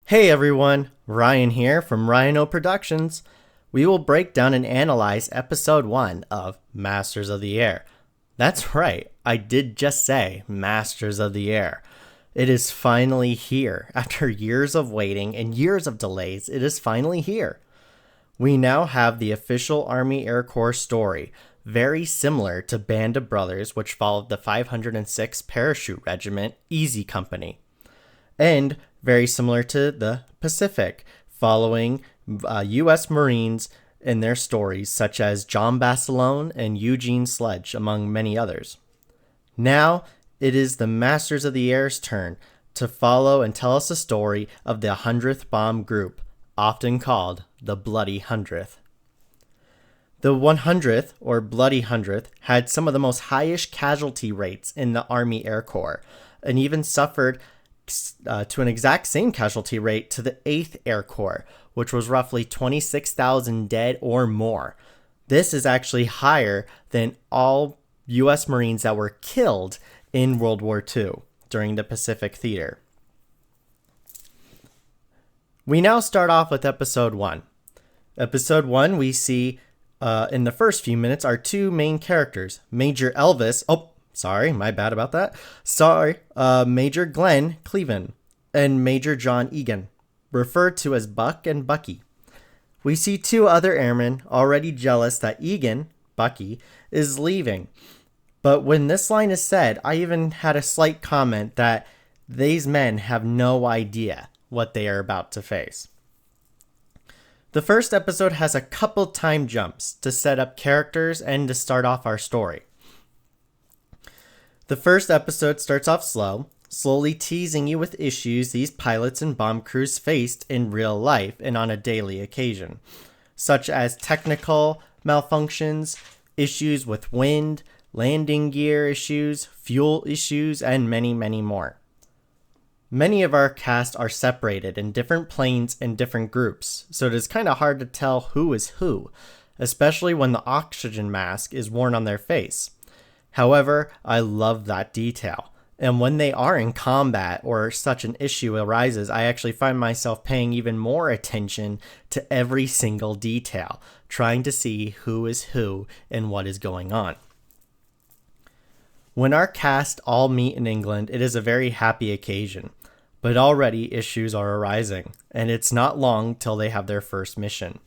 Hey everyone, Ryan here from Ryan O Productions. We will break down and analyze episode 1 of Masters of the Air. That's right, I did just say Masters of the Air. It is finally here. After years of waiting and years of delays, it is finally here. We now have the official Army Air Corps story, very similar to Band of Brothers, which followed the 506th Parachute Regiment Easy Company, and very similar to the Pacific, following U.S. Marines in their stories, such as John Basilone and Eugene Sledge, among many others. Now it is the Masters of the Air's turn to follow and tell us the story of the 100th Bomb Group, often called the Bloody 100th. The 100th, or Bloody 100th, had some of the most highest casualty rates in the Army Air Corps, and even suffered to an exact same casualty rate to the 8th Air Corps, which was roughly 26,000 dead or more. This is actually higher than all U.S. Marines that were killed in World War II during the Pacific Theater. We now start off with Episode 1. Episode 1, we see in the first few minutes our two main characters, Major Elvis. Sorry, my bad about that. Major Glenn Cleveland and Major John Egan, referred to as Buck and Bucky. We see two other airmen already jealous that Egan, Bucky, is leaving. But when this line is said, I even had a slight comment that these men have no idea what they are about to face. The first episode has a couple time jumps to set up characters and to start off our story. The first episode starts off slow, slowly teasing you with issues these pilots and bomb crews faced in real life and on a daily occasion, such as technical malfunctions, issues with wind, landing gear issues, fuel issues, and many, many more. Many of our cast are separated in different planes and different groups, so it is kind of hard to tell who is who, especially when the oxygen mask is worn on their face. However, I love that detail, and when they are in combat or such an issue arises, I actually find myself paying even more attention to every single detail, trying to see who is who and what is going on. When our cast all meet in England, it is a very happy occasion, but already issues are arising, and it's not long till they have their first mission.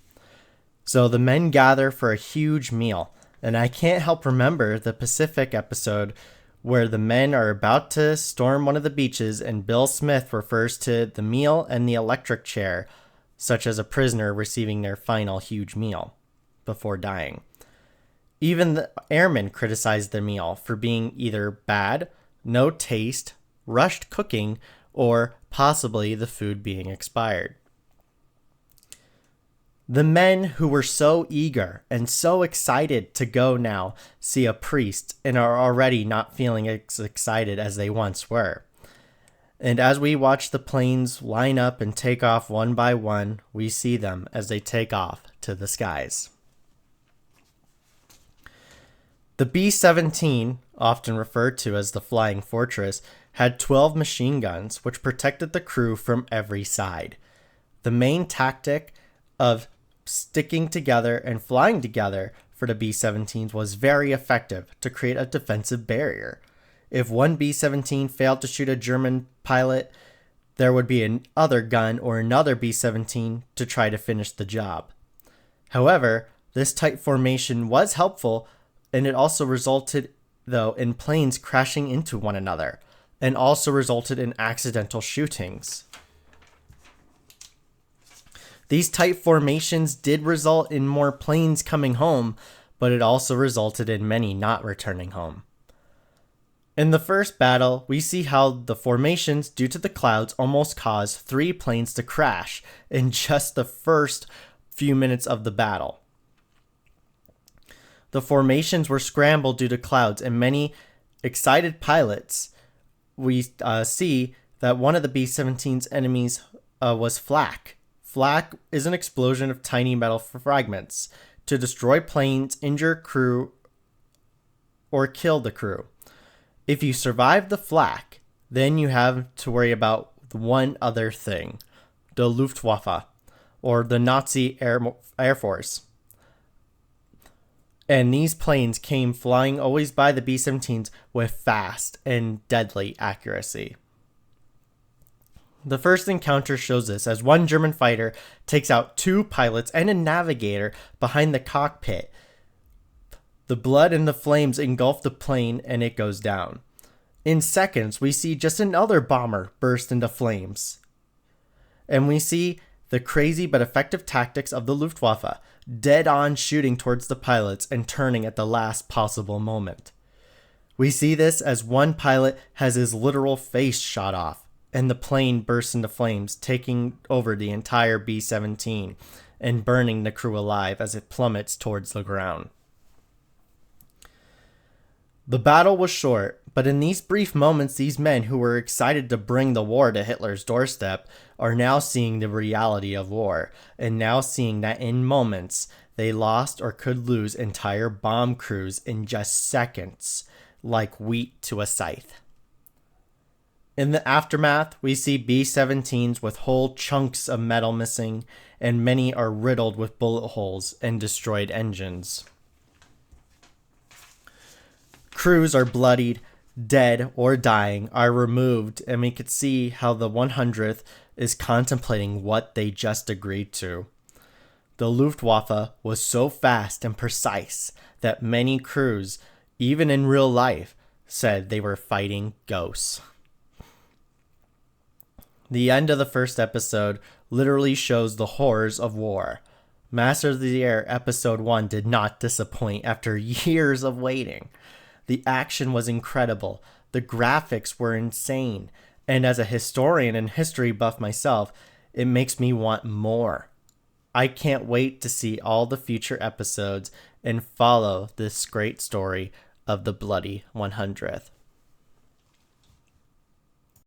So the men gather for a huge meal, and I can't help remember the Pacific episode where the men are about to storm one of the beaches and Bill Smith refers to the meal and the electric chair, such as a prisoner receiving their final huge meal before dying. Even the airmen criticized the meal for being either bad, no taste, rushed cooking, or possibly the food being expired. The men who were so eager and so excited to go now see a priest and are already not feeling as excited as they once were. And as we watch the planes line up and take off one by one, we see them as they take off to the skies. The B-17, often referred to as the Flying Fortress, had 12 machine guns which protected the crew from every side. The main tactic of sticking together and flying together for the B-17s was very effective to create a defensive barrier. If one B-17 failed to shoot a German pilot, there would be another gun or another B-17 to try to finish the job. However, this tight formation was helpful, and it also resulted, though, in planes crashing into one another, and also resulted in accidental shootings. These tight formations did result in more planes coming home, but it also resulted in many not returning home. In the first battle, we see how the formations due to the clouds almost caused 3 planes to crash in just the first few minutes of the battle. The formations were scrambled due to clouds, and many excited pilots, we see that one of the B-17's enemies was flak. Flak is an explosion of tiny metal fragments to destroy planes, injure crew, or kill the crew. If you survive the flak, then you have to worry about one other thing: the Luftwaffe, or the Nazi Air Force. And these planes came flying always by the B-17s with fast and deadly accuracy. The first encounter shows this as one German fighter takes out 2 pilots and a navigator behind the cockpit. The blood and the flames engulf the plane and it goes down. In seconds, we see just another bomber burst into flames. And we see the crazy but effective tactics of the Luftwaffe, dead on shooting towards the pilots and turning at the last possible moment. We see this as one pilot has his literal face shot off, and the plane bursts into flames, taking over the entire B-17 and burning the crew alive as it plummets towards the ground. The battle was short, but in these brief moments, these men who were excited to bring the war to Hitler's doorstep are now seeing the reality of war, and now seeing that in moments, they lost or could lose entire bomb crews in just seconds, like wheat to a scythe. In the aftermath, we see B-17s with whole chunks of metal missing, and many are riddled with bullet holes and destroyed engines. Crews are bloodied, dead, or dying, are removed, and we could see how the 100th is contemplating what they just agreed to. The Luftwaffe was so fast and precise that many crews, even in real life, said they were fighting ghosts. The end of the first episode literally shows the horrors of war. Masters of the Air Episode 1 did not disappoint after years of waiting. The action was incredible, the graphics were insane, and as a historian and history buff myself, it makes me want more. I can't wait to see all the future episodes and follow this great story of the Bloody 100th.